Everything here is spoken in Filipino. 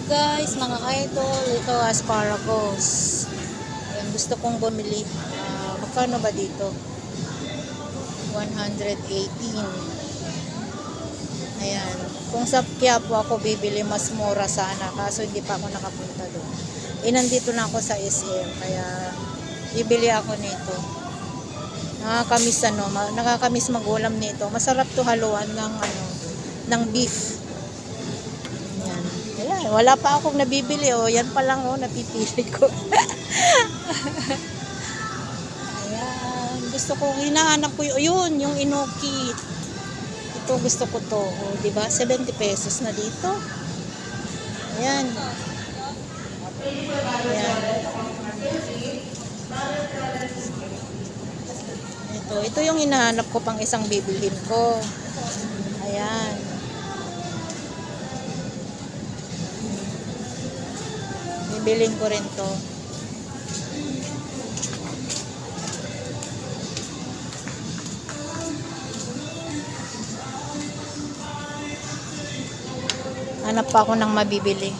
Guys, mga idol, ito asparagus. Ayan, gusto kong bumili. Magkano ba dito? 118. Ayan. Kung sa Quiapo ako bibili, mas mura sana. Kaso hindi pa ako nakapunta doon. Nandito na ako sa SM. Kaya bibili ako nito. Nakakamiss mag-ulam nito. Masarap to haluan ng beef. Ayan, wala pa akong nabibili yan pa lang napipili ko. Ayan, gusto ko, hinahanap ko yun, yung inoki. Ito gusto ko to, di ba? 70 pesos na dito. Ayan. Ayan. Ito yung hinahanap ko pang isang bibilhin ko. Ayan. Bibilin ko rin to. Hanap pa ako ng mabibili.